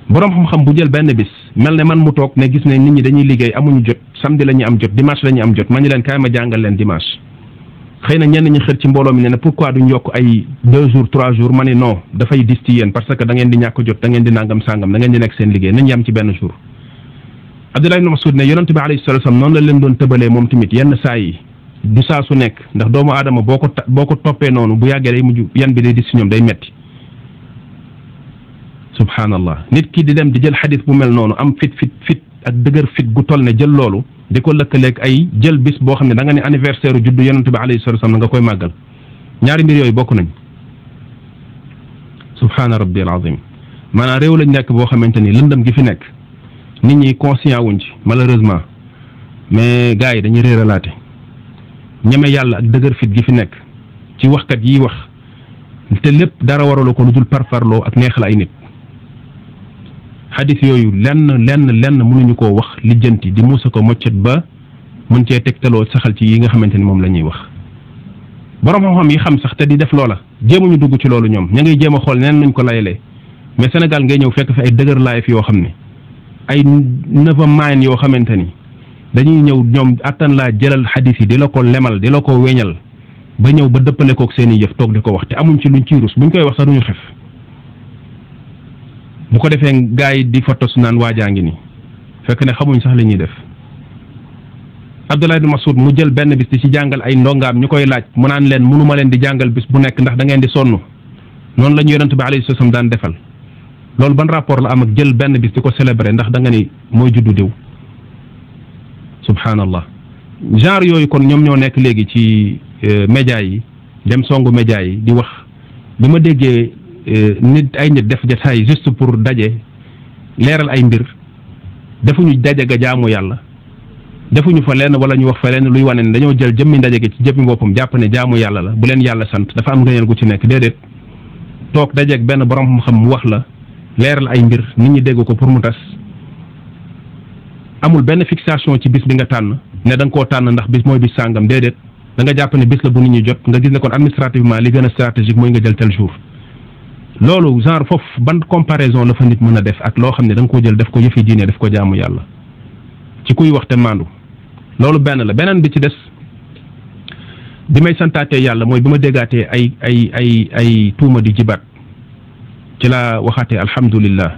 boroom xam-xam bu jël benn bis mel ne man mu toog ne gis ne nit ñi dañuy liggéey amuñu jot samedi la ñuy am jot dimanche la ñuy am jot ma ñu leen kaay ma jàngal leen dimanche xëy na ñenn ñi xër ci mbooloo mi ne ne pourquoi duñ yokk ay 2 jours 3 jours ma ne non dafay dis ci yéen parce que da ngeen di ñàkk jot da ngeen di nangam sàngam da ngeen di nekk seen liggéey nañ yam ci benn jour Abdullah ibn Mas'ud ne yonent bi alayhi salatu wasallam noonu la leen doon tëbalee moom tamit yenn saa yi du saa su nekk ndax doomu aadama boo ko toppee noonu bu yàggee day mujj yan bi day dis ci ñoom day metti subhanallah nit ki di dem di jël xadis bu mel noonu am fit ak dëgër fit gu toll ne jël loolu di ko lëkkaleeg ay jël bis boo xam ne da nga ne anniversaire juddu yonent bi alayhi salatu wasallam nga koy màggal ñaari mbir yooyu bokk nañ subhaana rabbi al azim maanaam réew lañ nekk boo xamante ni lëndëm gi fi nekk nit ñi conscient wuñ ci malheureusement mais gars yi dañuy réeralaate ñeme yàlla ak dëgër fit gi fi nekk ci waxkat yi wax te lépp dara waralu ko lu dul parparloo ak neexal ay nit xadis yooyu lenn mënuñu koo wax lijjanti di muusa ko moccet ba mën cee tegtaloo saxal ci yi nga xamante ni moom la ñuy wax borom xam-xam yi xam sax te di def loola jéemuñu dugg ci loolu ñoom ña ngay jéem a xool neen nuñ ko layalee mais Sénégal ngay ñëw fekk fi ay dëgër laayef yoo xam ne ay nefa maayen yoo xamante ni dañuy ñëw ñoom attan laa jëlal xadis yi di la ko lemal di la ko weñal ba ñëw ba dëppale kook seen i yëf toog di ko wax te amuñ ci luñ ciy rus buñ koy wax sax duñu xef bu ko defee gars yi di fotos naan waajaa ngi nii fekk ne xamuñ sax li ñuy def Abdullah ibn Mas'ud mu jël benn bis di ci jàngal ay ndongaam ñu koy laaj mu naan leen mënuma leen di jàngal bis bu nekk ndax da ngeen di sonn noonu la ñu yonent bi alayhi salaam daan defal loolu ban rapport la am ak jël benn bis di ko célébrer ndax da nga ni mooy juddu diw subhanallah genre yooyu kon ñoom ñoo nekk léegi ci média yi dem songu média yi di wax bi ma déggee nit def jataay juste pour daje leeral ay mbir defuñu daje ga jaamu yàlla defuñu fa lenn wala ñu wax fa lenn luy wane ne dañoo jël jëmmi ndaje gi ci jëmmi boppam jàpp ne jaamu yàlla la bu leen yàlla sant dafa am ngëneel gu ci nekk déedéet toog dajeeg benn borom xam-xam mu wax la leeral ay mbir nit ñi dégg ko pour mu tas amul benn fixation ci bis bi nga tànn ne da nga koo tànn ndax bis mooy bis sàngam déedéet da nga jàpp ne bis la bu nit ñi jot nga gis ne kon administrativement li gën a stratégique mooy nga jël tel jour loolu genre foofu ban comparaison la fa nit mën a def ak loo xam ne da nga koo jël def ko yëfi diine def ko jaamu yàlla ci kuy wax te maandu loolu benn la beneen bi ci des bi may santaatee yàlla mooy bi ma déggaatee ay tuuma di jibaat ci laa waxaatee alhamdulillah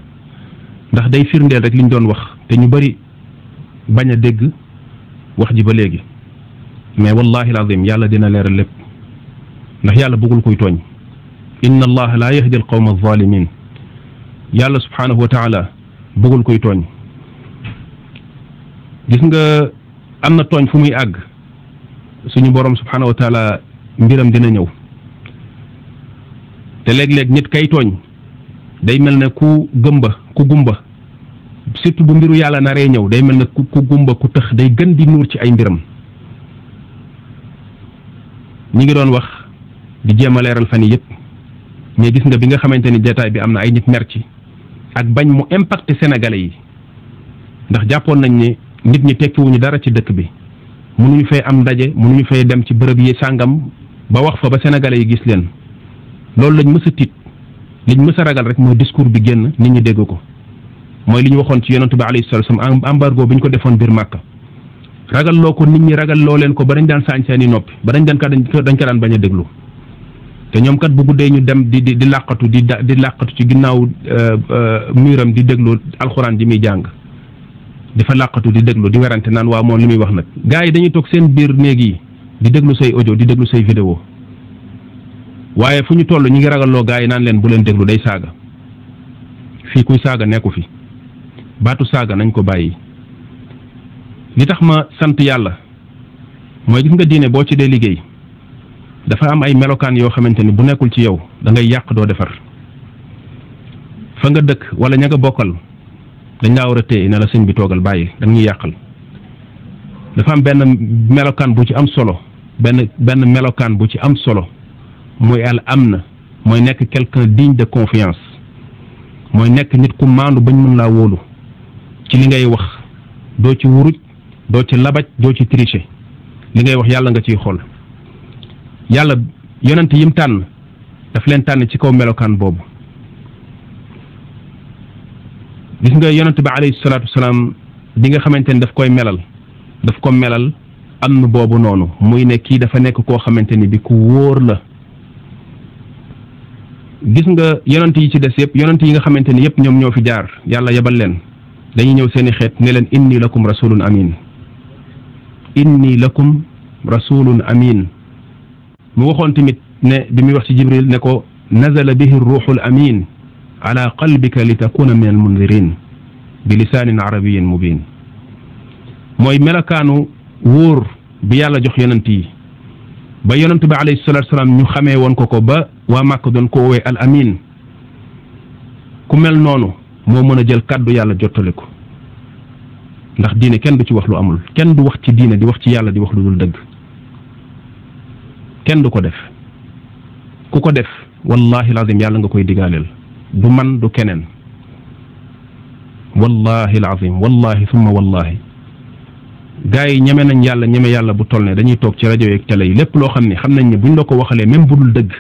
ndax day firndeel rek li ñu doon wax te ñu bari bañ a dégg wax ji ba léegi mais wallahi alazim yàlla dina leeral lépp ndax yàlla bëggul kuy tooñ inna allaha la yahdi al qawma alzalimin yàlla subhanahu wa taala bëggul kuy tooñ gis nga am na tooñ fu muy àgg suñu borom subhanahu wa taala mbiram dina ñëw te léeg-léeg nit kay tooñ day mel ne ku gumba surtout bu mbiru yàlla naree ñëw day mel ne ku gumba ku tëx day gën di nuur ci ay mbiram ñi ngi doon wax di jéem a leeral fan yi yëpp mais gis nga bi nga xamante ni jataay bi am na ay nit mer ci ak bañ mu impacté sénégalais yi ndax jàppoon nañ ne nit ñi tekkiwuñu dara ci dëkk bi mënuñu fay am ndaje mënuñu fay dem ci bërëb yi sàngam ba wax fa ba sénégalais yi gis leen loolu lañ mës a tiit liñ mës a ragal rek mooy discours bi génn nit ñi dégg ko mooy li ñu waxoon ci yonent bi alayhi salaatu wa salaam embargo bi ñu ko defoon biir Màkka ragalloo ko nit ñi ragalloo leen ko ba dañ daan saañ seeni noppi ba dañ ko daan bañ a déglu te ñoom kat bu guddee ñu dem di làqatu di làqatu ci ginnaaw muuram di déglu alxuraan ji muy jàng di fa làqatu di déglu di werante naan waaw moom li muy wax nag gars yi dañuy toog seen biir néeg yi di déglu say audio di déglu say vidéo waaye fu ñu toll ñu ngi ragalloo gars yi naan leen bu leen déglu day saaga fii kuy saaga nekku fi baatu saaga nañ ko bàyyi. li tax ma sant yàlla mooy gis nga diine boo ci dee liggéey dafa am ay melokaan yoo xamante ni bu nekkul ci yow da ngay yàq doo defar fa nga dëkk wala ña nga bokkal dañ laa war a téye ne la sëñ bi toogal bàyyi da ñuy yàqal dafa am benn melokaan bu ci am solo benn melokaan bu ci am solo mooy al amn mooy nekk quelqu'un digne de confiance mooy nekk nit ku maandu bañ mën laa wóolu ci li ngay wax doo ci wuruj doo ci labaj doo ci tricher li ngay wax yàlla nga ciy xool yàlla yonent yim tànn daf leen tànn ci kaw melokaan boobu gis nga yonent bi alayhi salaatu wasalaam bi nga xamante ni daf ko melal am na boobu noonu muy ne kii dafa nekk koo xamante ni bi ku wóor la gis nga yonent yi ci des yëpp yonent yi nga xamante ni yëpp ñoom ñoo fi jaar yàlla yebal leen dañuy ñëw seeni xeet ne leen inni lakum rasulun amin inni lakum rasulun amin mu waxoon tamit ne bi muy wax ci jibril ne ko nazala bihi ruuxul amin ala qalbika li takuna min al mundirin bi lisaanin arabiyin mubin mooy melakaanu wóor bi yàlla jox yonent yi ba yonent bi alayhi salatu wasalaam ñu xamee woon ko ba waa Màkk doon ko woowee al amin ku mel noonu moo mën a jël kàddu yàlla jottali ko ndax diine kenn du ci wax lu amul kenn du wax ci diine di wax ci yàlla di wax lu dul dëgg kenn du ko def ku ko def wallahi alazim yàlla nga koy digaaleel du man du keneen wallahi alazim wallahi summa wallahi gars yi ñeme nañ yàlla ñeme yàlla bu toll ne dañuy toog ci rajo yeeg télé yi lépp loo xam ne xam nañ ne buñ la ko waxalee même bu dul dëgg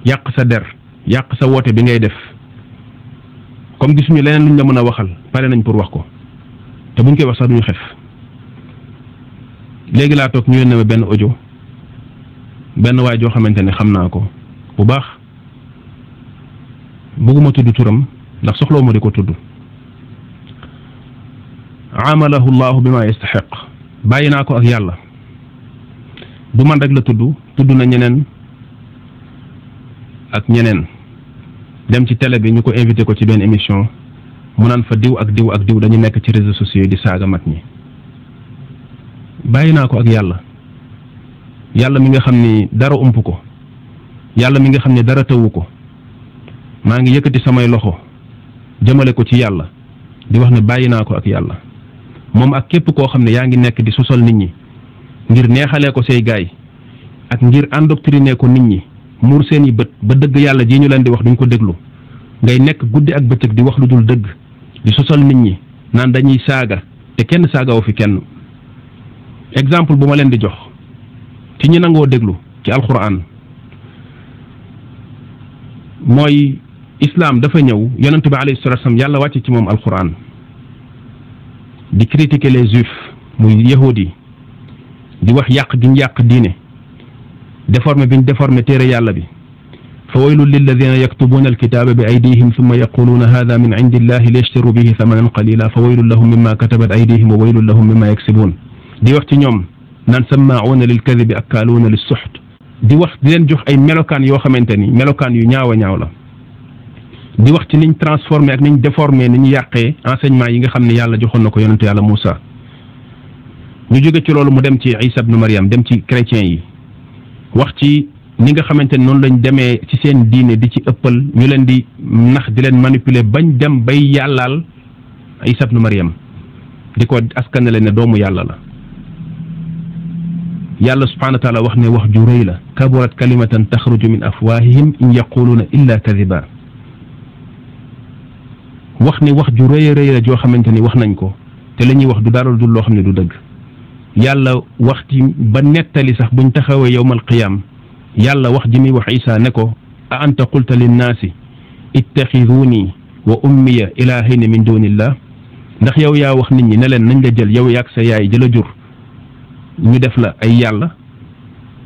yàq sa der yàq sa woote bi ngay def comme gisuñu leneen luñ la mën a waxal pare nañ pour wax ko te buñ koy wax sax duñu xef léegi laa toog ñu yónnee ma benn audio benn waay joo xamante ne xam naa ko bu baax bëgguma tudd turam ndax soxlawu ma di ko tudd amalahu llahu bi ma yastaxiq bàyyi naa ko ak yàlla du man rek la tudd na ñeneen ak ñeneen dem ci télé bi ñu ko invité ko ci benn émission mu naan fa diw ak diw ak diw dañu nekk ci réseaux sociaux yi di saaga mag ñi bàyyi naa ko ak yàlla yàlla mi nga xam ni dara ump ko yàlla mi nga xam ni dara tëwu ko maa ngi yëkkati samay loxo jëmale ko ci yàlla di wax ne bàyyi naa ko ak yàlla moom ak képp koo xam ne yaa ngi nekk di sosal nit ñi ngir neexalee ko say gaay ak ngir endoctriner ko nit ñi muur seeni bët ba dëgg yàlla ji ñu leen di wax duñ ko déglu ngay nekk guddi ak bëccëg di wax lu dul dëgg di sosal nit ñi naan dañuy saaga te kenn saagawu fi kenn exemple bu ma leen di jox ci ñi nangoo déglu ci alquran mooy islam dafa ñëw yonent bi alayhi salatu wasallam yàlla wàcc ci moom alquran di critiquer les juifs muy yahudi di wax yàq gi ñu yàq diine déformé bi ñu déformé téere yàlla bi fa waylun lilladina yaktubuna alkitaba bi aydihim thumma yaquluna hada min indi illahi liyashtaru bihi thamanan qalila fa waylun lahum mimma katabat aydihim wa waylun lahum mimma yaksibun di wax ci ñoom naan sammauna lilkadibi akkaaluuna lissuxt di wax di leen jox ay melokaan yoo xamante ni melokaan yu ñaaw a ñaaw la di wax ci niñ transformé ak niñ déformé ni ñu yàqee enseignement yi nga xam ne yàlla joxoon na ko yonentu yàlla Moussa ñu jóge ci loolu mu dem ci Isa ibnu Maryam dem ci chrétiens yi wax ci ni nga xamante ni noonu lañ demee ci seen diine di ci ëppal ñu leen di nax di leen manipuler bañ dem bay yàllaal Isa ibnu Maryam di ko askanale ne doomu yàlla la yàlla subhanahu wa taala wax ne wax ju rëy la kaburat kalimatan taxruju min afwahihim in yaquluuna illa kadiba wax ne wax ju rëy a rëy la joo xamante ni wax nañ ko te la ñuy wax du dara dul loo xam ne du dëgg yàlla wax ci ba nettali sax buñ taxawee yowmal qiyaam yàlla wax ji muy wax Isa ne ko a anta qulta linnaasi ittaxiduuni wa ummiya ilaahayni min dunillah ndax yow yaa wax nit ñi ne leen nañ la jël yow yaag sa yaay jëla jur ñu def la ay yàlla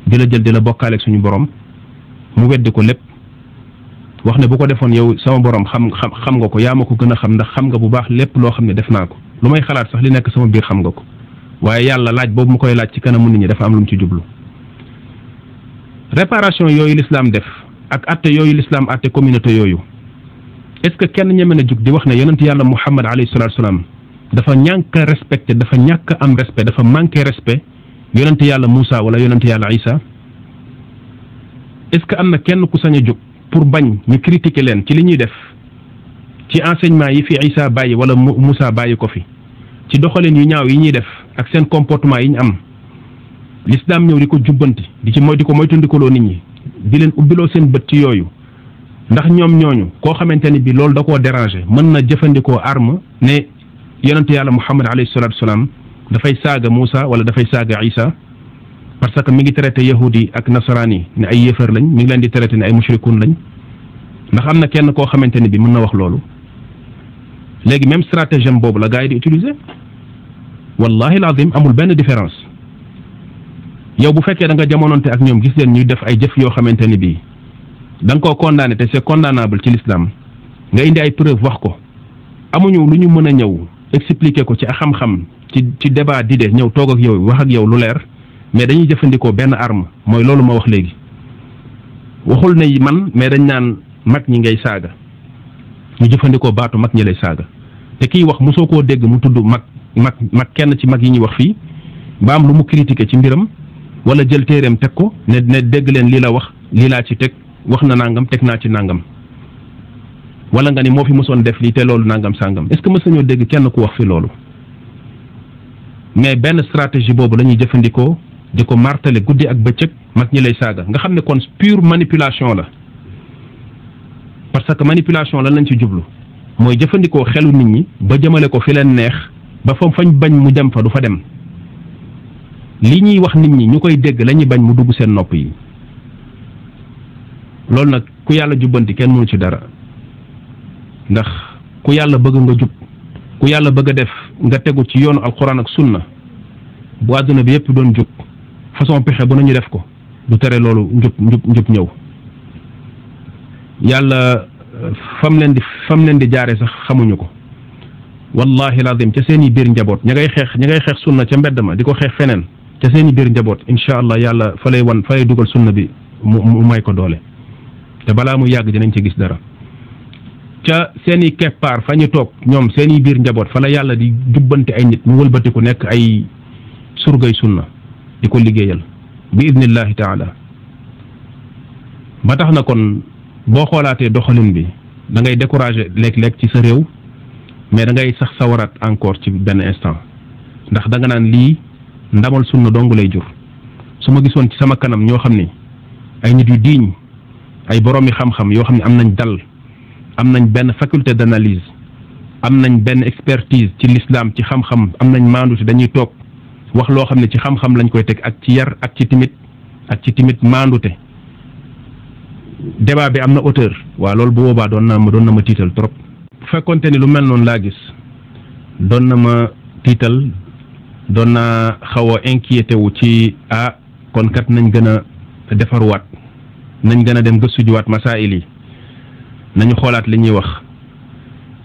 di la jël di la bokkaaleeg suñu borom mu weddi ko lépp wax ne bu ko defoon yow sama borom xam nga ko yaa ma ko gën a xam ndax xam nga bu baax lépp loo xam ne def naa ko lu may xalaat sax li nekk sama biir xam nga ko waaye yàlla laaj boobu mu koy laaj ci kanamu nit ñi dafa am lu mu ci jublu réparation yooyu l'islam def ak atte yooyu l'islam atte communauté yooyu est-ce que kenn ñeme na jug di wax ne yonent yàlla Muhammad alayhi salaatu salaam dafa ñàkk a respecté dafa ñàkk am respect dafa manqué respect yonent yàlla Moussa wala yonent yàlla Isa est-ce que am na kenn ku sañ a jóg pour bañ ñu critiquer leen ci li ñuy def ci enseignement yi fi Isa bàyyi wala Moussa bàyyi ko fi ci doxalin yu ñaaw yi ñuy def ak seen comportement yi ñu am l'islam ñëw di ko jubbanti di ko moytandikoloo nit ñi di leen ubbiloo seen bët ci yooyu ndax ñoom ñooñu koo xamante ni bi loolu da koo déranger mën na jëfandikoo arme ne yonent yàlla Muhammad alayhi salaatu wasalaam dafay saaga Moussa wala dafay saaga Isa parce que mi ngi traité yahudi ak nasaraan yi ne ay yéefar lañ mi ngi leen di traité ne ay mushrikuun lañ ndax am na kenn koo xamante ni bi mën na wax loolu léegi même stratégie boobu la gars yi di utiliser wallahi lazim amul benn différence yow bu fekkee da nga jamononte ak ñoom gis leen ñuy def ay jëf yoo xamante ni bii da nga koo condamné te c'est condamnable ci l'islam nga indi ay preuve wax ko amuñu lu ñu mën a ñëw expliquer ko ci xam-xam ci débat d'idée ñëw toog ak yow wax ak yow lu leer mais dañuy jëfandikoo benn arme mooy loolu ma wax léegi waxul ne man mais dañ naan mag ñi ngay saaga ñu jëfandikoo baatu mag ñi lay saaga te kiy wax mosoo koo dégg mu tudd mag kenn ci mag yi ñuy wax fii ba am lu mu critiquer ci mbiram wala jël téereem teg ko ne dégg leen lii la wax lii laa ci teg wax na nangam teg naa ci nangam wala nga ni moo fi mosoon def lii te loolu nangam sangam est-ce que mës nañoo dégg kenn ku wax fi loolu mais benn stratégie boobu la ñuy jëfandikoo di ko martale guddi ak bëccëg mag ñi lay saaga nga xam ne kon pure manipulation la parce que manipulation lan lañ ci jublu mooy jëfandikoo xelu nit ñi ba jëmale ko fi leen neex ba fa fañ bañ mu dem fa du fa dem li ñuy wax nit ñi ñu koy dégg la ñuy bañ mu dugg seen nopp yi loolu nag ku yàlla jubbanti kenn mënu ci dara ndax ku yàlla bëgg nga jub ku yàlla bëgg a def nga tegu ci yoonu alquran ak sunna bu àdduna bi yëpp doon jub façon pexe bu nañu def ko du tere loolu njub ñëw yàlla fam leen di jaare sax xamuñu ko wallahi lazim ca seen i biir njaboot ña ngay xeex sunna ca mbedd ma di ko xeex feneen ca seen i biir njaboot incha allah yàlla fa lay dugal sunna bi mu may ko doole te balaa muy yàgg dinañ ci gis dara ca seen i keppaar fa ñu toog ñoom seen i biir njaboot fa la yàlla di jubbante ay nit mu wëlbati ku nekk ay surgay sunna di ko liggéeyal bi idnillahi taala ba tax na kon boo xoolaatee doxalin bi da ngay décourager léeg-léeg ci sa réew mais da ngay sax sawaraat encore ci benn instant ndax da nga naan lii ndamal sunna dong lay jur su ma gisoon ci sama kanam ñoo xam ni ay nit yu diiñ ay boroomi xam-xam yoo xam ne am nañ dal am nañ benn faculté d'analyse am nañ benn expertise ci l'islam ci xam-xam am nañ maandute dañuy toog wax loo xam ne ci xam-xam lañ koy teg ak ci yar ak ci timit maandute débat bi am na auteur waaw loolu bu boobaa doon na ma tiital trop bu fekkonte ni lu mel noonu laa gis doon na ma tiital doon naa xaw a inquiété wu ci kon kat nañ gën a defaruwaat nañ gën a dem gëstu juwaat masaa'il yi nañu xoolaat li ñuy wax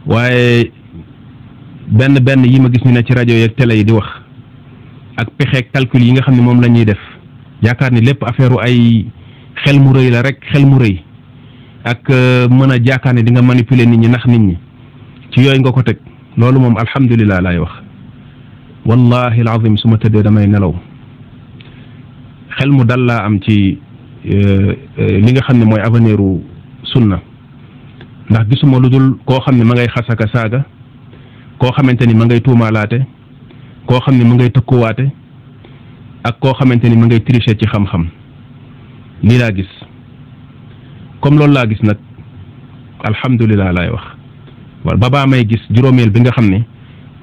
waaye benn yi ma gis ñu ne ci rajo yeeg télé yi di wax ak pexe calcul yi nga xam ne moom la ñuy def yaakaar ni lépp affaire ay xel mu rëy la rek xel mu rëy ak mën a jaakaar ne di nga manipuler nit ñi nax nit ñi ci yooyu nga ko teg loolu moom alhamdulilah laay wax wallahi alazim su ma tëddee damay nelaw xel mu dal laa am ci li nga xam ne mooy avenir u sunna ndax gisuma lu dul koo xam ne ma ngay xasaka saaga koo xamante ni ma ngay tuumaalaate koo xam ne ma ngay tëkkuwaate ak koo xamante ni ma ngay tricher ci xam-xam lii laa gis comme loolu laa gis nag alhamdulilah laay wax wala ba baa may gis juróomeel bi nga xam ne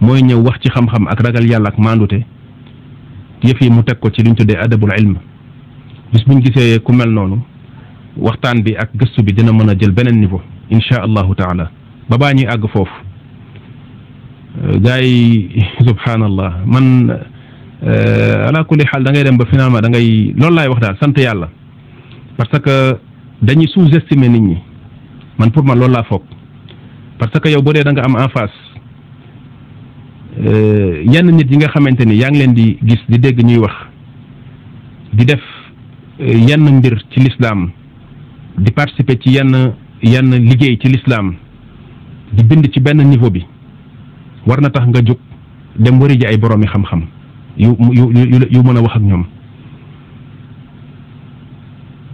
mooy ñëw wax ci xam-xam ak ragal yàlla ak maandute yëf yi mu teg ko ci liñ tuddee adabul ilm bis buñ gisee ku mel noonu waxtaan bi ak gëstu bi dina mën a jël beneen niveau insha allahu taala ba baa ñuy àgg foofu gars yi subhanallah man ala kulli xaal da ngay dem ba finalement da ngay loolu laay wax daal sant yàlla parce que dañuy sous-estimer nit ñi man pour man loolu laa foog parce que yow boo dee da nga am en face yenn nit yi nga xamante ni yaa ngi leen di gis di dégg ñuy wax di def yenn mbir ci l'islam di participer ci yenn liggéey ci l'islam di bind ci benn niveau bi war na tax nga jóg dem wari ji ay boroomi xam-xam yu mën a wax ak ñoom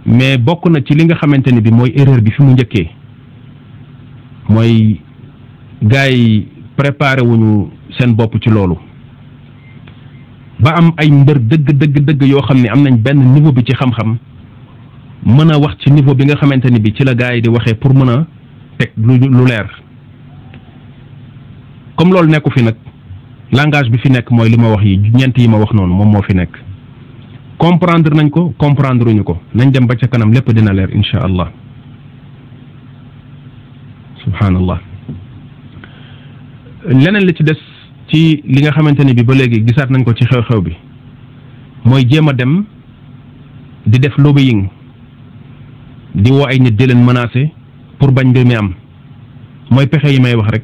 mais bokk na ci li nga xamante ni bi mooy erreur bi fi mu njëkkee mooy gars yi préparé wuñu seen bopp ci loolu ba am ay mbër dëgg yoo xam ne am nañ benn niveau bi ci xam-xam mën a wax ci niveau bi nga xamante ni bi ci la gars yi di waxee pour mën a teg lu leer comme loolu nekku fi nag langage bi fi nekk mooy li ma wax yi ñeent yi ma wax noonu moom moo fi nekk comprendre nañ ko comprendre uñu ko nañ dem ba ca kanam lépp dina leer insha allah subhanallah leneen li ci des ci li nga xamante ni bi ba léegi gisaat nañ ko ci xew-xew bi mooy jéem a dem di def lobbying di woo ay nit di leen menacer pour bañ mbir mi am mooy pexe yi may wax rek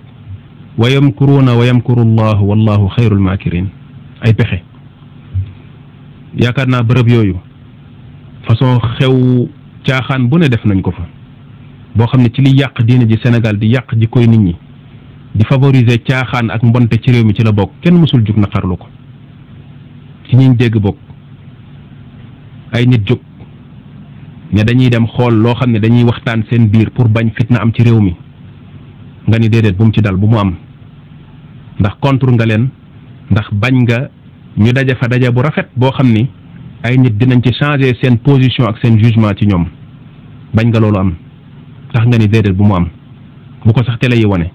wa yamkuruuna wa yamkuru llahu wallahu xayrul maakirin ay pexe yaakaar naa bërëb yooyu façon xew caaxaan bu ne def nañ ko fa boo xam ne ci li yàq diine ji Sénégal di yàq ji koy nit ñi di favoriser caaxaan ak mbonte ci réew mi ci la bokk kenn mësul jug naqarlu ko ci ñiñ dégg bokk ay nit jóg ne dañuy dem xool loo xam ne dañuy waxtaan seen biir pour bañ fitna am ci réew mi nga ni déedéet bu mu ci dal bu mu am ndax contre nga leen ndax bañ nga ñu daje fa daje bu rafet boo xam ni ay nit dinañ ci changer seen position ak seen jugement ci ñoom bañ nga loolu am tax nga ni déedéet bu mu am bu ko sax télé yi wane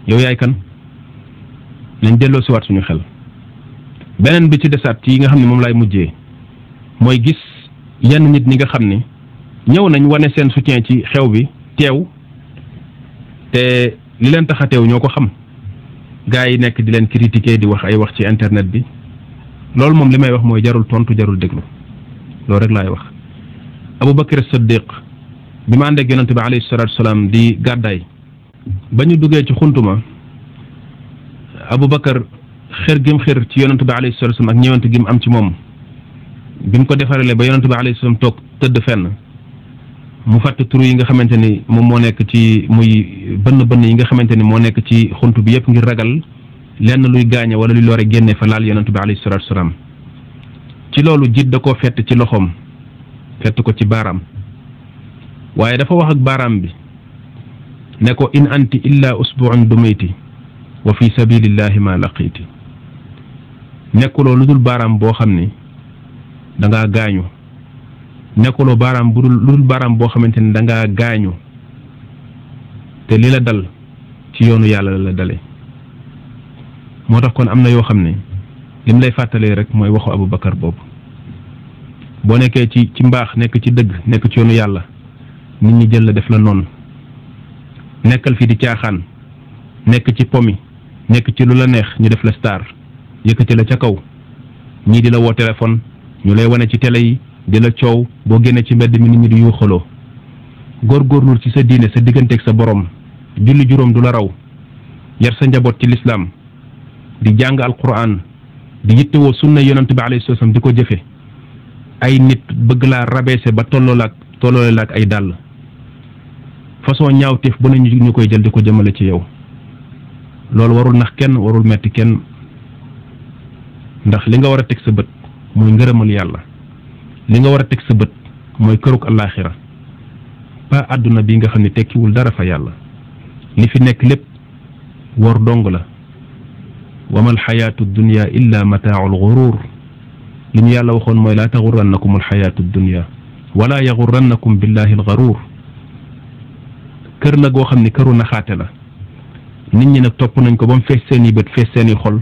yow yaay kan nañ delloo si waat suñu xel beneen bi ci desaat ci yi nga xam ne moom laay mujjee mooy gis yenn nit ñi nga xam ni ñëw nañ wane seen soutien ci xew bi teew te li leen tax a teew ñoo ko xam gars yi nekk di leen critiquer di wax ay wax ci internet bi loolu moom li may wax mooy jarul tontu jarul déglu loolu rek laay wax Aboubacar Siddiq bi ma ànd ak yonante bi alayhi salaatu wasalaam di gàddaay ba ñu duggee ci xuntuma Aboubacar xër gim xër ci yonante bi alayhi salaatu wasalaam ak ñëwante gim am ci moom bi mu ko defarale ba yonante bi alayhi salaam toog tëdd fenn mu fàtte turu yi nga xamante ni moom moo nekk ci muy bënn yi nga xamante ni moo nekk ci xunt bi yëpp ngir ragal lenn luy gaañe wala luy lore génne fa laal yonante bi alayhi salaatu wasalaam ci loolu jiit da koo fett ci loxoom fett ko ci baaraam waaye dafa wax ak baaraam bi ne ko in anti illa usbu'un dumayti wa fi sabilillahi ma laqiti nekkuloo lu dul baaraam boo xam ni da ngaa gaañu nekkuloo baaraam bu lu dul baaraam boo xamante ni da ngaa gaañu te li la dal ci yoonu yàlla la dale moo tax kon am na yoo xam ne lim lay fàttalee rek mooy waxu Aboubacar boobu boo nekkee ci mbaax nekk ci dëgg nekk ci yoonu yàlla nit ñi jël la def la noonu nekkal fi di caaxaan nekk ci pomi nekk ci lu la neex ñu def la star yëkkati la ca kaw ñii di la woo téléphone ñu lay wane ci télé yi di la coow boo génnee ci mbedd mi nit ñi di yuuxaloo góorgóorlu ci sa diine sa digganteeg sa borom julli juróom du la raw yar sa njaboot ci lislaam di jàng alquran di yittewoo sunna yonent bi alayhi salaam di ko jëfe ay nit bëgg laa rabaisser ba tolloole la ak ay dàll façon ñaawteef bu ne ñu koy jël di ko jëmale ci yow loolu warul nax kenn warul metti kenn ndax li nga war a teg sa bët mooy ngërëmal yàlla li nga war a teg sa bët mooy këruk àllaaxira pas àdduna bi nga xam ne tekkiwul dara fa yàlla li fi nekk lépp wor dong la wa mal xayaatu dunya illa mataaul gurur li ñu yàlla waxoon mooy laa taxurrannakum alxayaatu dunya wala yaxurrannakum billahi algaruur kër la goo xam ne këru naxaate la nit ñi nag topp nañ ko ba mu fees seeni bët fees seeni xol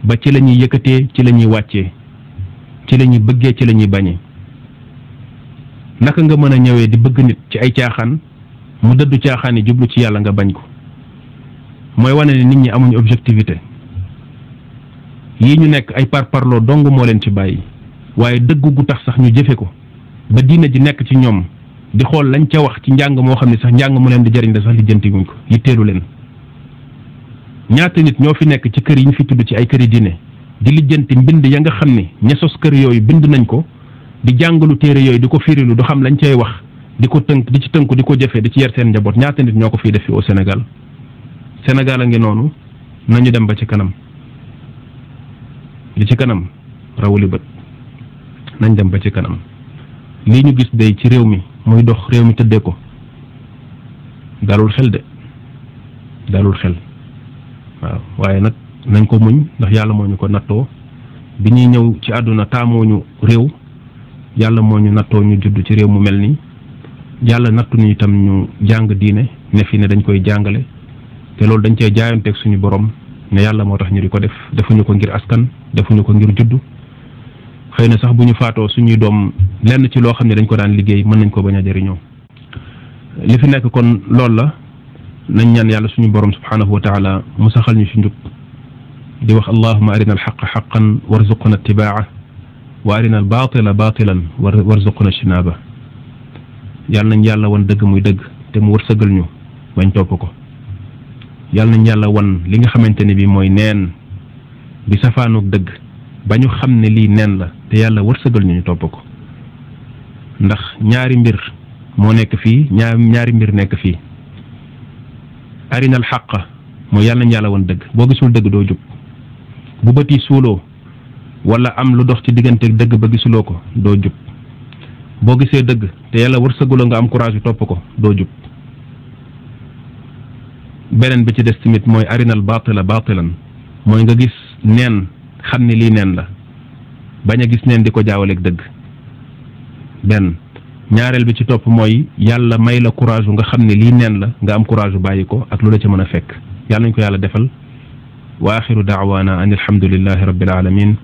ba ci la ñuy yëkkatee ci la ñuy wàccee ci la ñuy bëggee ci la ñuy bañee naka nga mën a ñëwee di bëgg nit ci ay caaxaan mu dëddu caaxaan yi jublu ci yàlla nga bañ ko mooy wane ne nit ñi amuñu objectivité yi ñu nekk ay parparloo dong moo leen ci bàyyi waaye dëgg gu tax sax ñu jëfe ko ba diina ji nekk ci ñoom di xool lañ ca wax ci njàng moo xam ne sax njàng mu leen di jëriñ la sax lijjanti wuñ ko yitteelu leen. ñaata nit ñoo fi nekk ci kër yi ñu fi tudd ci ay këri diine di lijjanti mbind ya nga xam ne ña sos kër yooyu bind nañ ko di jàngalu téere yooyu di ko firilu du xam lañ cay wax di ko tënk di ci tënku di ko jëfee di ci yar seen njaboot ñaata nit ñoo ko fiy def fi au Sénégal. Sénégal a ngi noonu nañu dem ba ci kanam li ci kanam rawuli bët nañ dem ba ci kanam lii ñu gis day ci réew mi muy dox réew mi tëddee ko dalul xel de dalul xel waaw waaye nag nañ ko muñ ndax yàlla moo ñu ko nattoo bi ñuy ñëw ci àdduna taamoo réew yàlla moo ñu nattoo ñu judd ci réew mu mel nii yàlla nattu ñu itam ñu jàng diine ne fi ne dañ koy jàngale te loolu dañ cee jaayanteeg suñu borom ne yàlla moo tax ñu di ko def defuñu ko ngir askan defuñu ko ngir juddu xëy na sax bu ñu faatoo suñuy doom lenn ci loo xam ne dañ ko daan liggéey mën nañ ko bañ a jëriñoo li fi nekk kon loolu la nañ ñaan yàlla suñu borom subhanahu wa taala mu saxal ñu ci njub di wax allahuma arina alxaqa xaqan warzuqna ittibaa wa arina albatila batilan warzuqna ijtinaba yàlla nañ yàlla wan dëgg muy dëgg te mu wërsëgal ñu bañ topp ko yàlla nañ yàlla wan li nga xamante ne bi mooy neen bi safaanoog dëgg ba ñu xam ne lii neen la te yàlla wërsëgal ñu topp ko ndax ñaari mbir moo nekk fii ñaari mbir nekk fii arinal xaqa mooy yàlla nañ yàlla wan dëgg boo gisul dëgg doo jub bu bët yi suuloo wala am lu dox ci diggante dëgg ba gisuloo ko doo jub boo gisee dëgg te yàlla wërsëgaloo nga am courage yu topp ko doo jub beneen bi ci des tamit mooy arinal batila batilan mooy nga gis neen xam ne lii neen la bañ a gis neen di ko jaawaleeg dëgg benn ñaareel bi ci topp mooy yàlla may la courage nga xam ne lii neen la nga am courage bàyyi ko ak lu la ca mën a fekk yàlla nañ ko yàlla defal wa axiru daawaana an alhamdulillahi rabbil alamin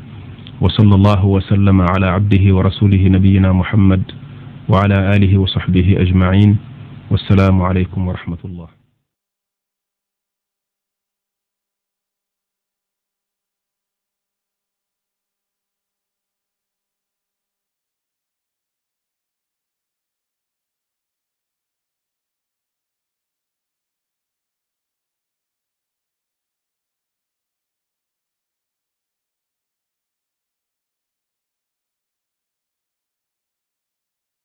wa sallallahu wa sallama ala abdihi wa rasulihi nabiyina muhammad wa ala alihi wa sahbihi ajmain wassalaamu alaykum wa rahmatullah